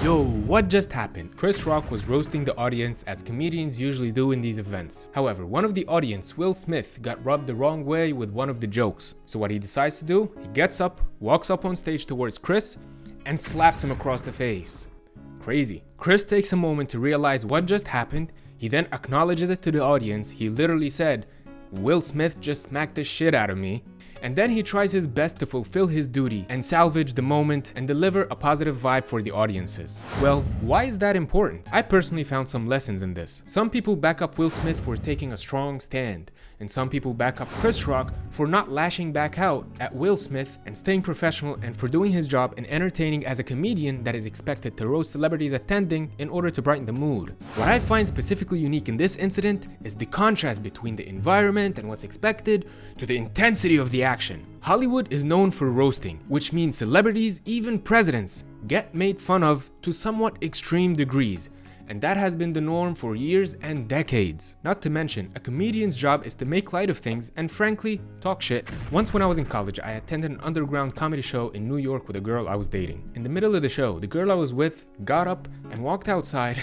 Yo, what just happened? Chris Rock was roasting the audience as comedians usually do in these events. However, one of the audience, Will Smith, got rubbed the wrong way with one of the jokes. So what he decides to do, he gets up, walks up on stage towards Chris, and slaps him across the face. Crazy. Chris takes a moment to realize what just happened. He then acknowledges it to the audience. He literally said, "Will Smith just smacked the shit out of me." And then he tries his best to fulfill his duty and salvage the moment and deliver a positive vibe for the audiences. Well, why is that important? I personally found some lessons in this. Some people back up Will Smith for taking a strong stand, and some people back up Chris Rock for not lashing back out at Will Smith and staying professional and for doing his job and entertaining as a comedian that is expected to roast celebrities attending in order to brighten the mood. What I find specifically unique in this incident is the contrast between the environment and what's expected to the intensity of the action. Hollywood is known for roasting, which means celebrities, even presidents, get made fun of to somewhat extreme degrees. And that has been the norm for years and decades. Not to mention, a comedian's job is to make light of things and frankly, talk shit. Once when I was in college, I attended an underground comedy show in New York with a girl I was dating. In the middle of the show, the girl I was with got up and walked outside,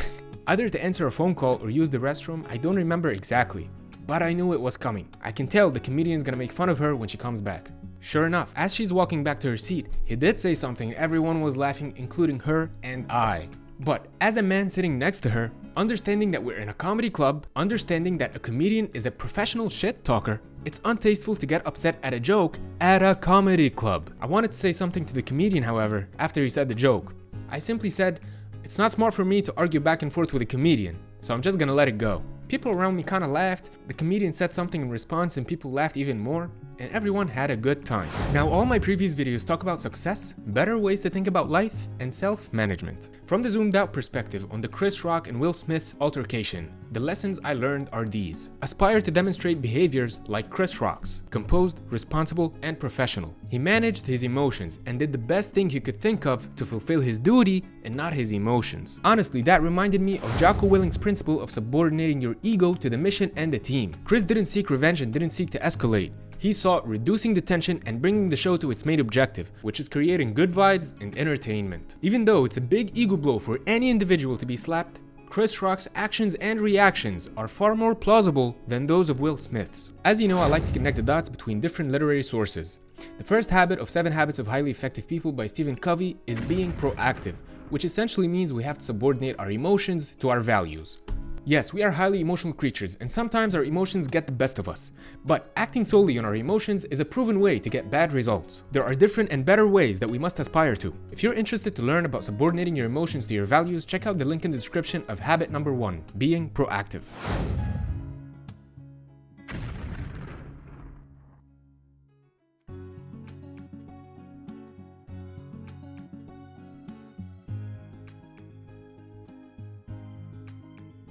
either to answer a phone call or use the restroom, I don't remember exactly. But I knew it was coming. I can tell the comedian's gonna make fun of her when she comes back. Sure enough, as she's walking back to her seat, he did say something and everyone was laughing, including her and I. But as a man sitting next to her, understanding that we're in a comedy club, understanding that a comedian is a professional shit talker, it's untasteful to get upset at a joke at a comedy club. I wanted to say something to the comedian, however, after he said the joke. I simply said, "It's not smart for me to argue back and forth with a comedian, so I'm just gonna let it go." People around me kinda laughed, the comedian said something in response and people laughed even more, and everyone had a good time. Now all my previous videos talk about success, better ways to think about life, and self-management. From the zoomed out perspective on the Chris Rock and Will Smith's altercation, the lessons I learned are these. Aspire to demonstrate behaviors like Chris Rock's, composed, responsible, and professional. He managed his emotions and did the best thing he could think of to fulfill his duty and not his emotions. Honestly, that reminded me of Jocko Willink's principle of subordinating your ego to the mission and the team. Chris didn't seek revenge and didn't seek to escalate. He sought reducing the tension and bringing the show to its main objective, which is creating good vibes and entertainment. Even though it's a big ego blow for any individual to be slapped, Chris Rock's actions and reactions are far more plausible than those of Will Smith's. As you know, I like to connect the dots between different literary sources. The first habit of 7 Habits of Highly Effective People by Stephen Covey is being proactive, which essentially means we have to subordinate our emotions to our values. Yes, we are highly emotional creatures, and sometimes our emotions get the best of us. But acting solely on our emotions is a proven way to get bad results. There are different and better ways that we must aspire to. If you're interested to learn about subordinating your emotions to your values, check out the link in the description of habit number 1, being proactive.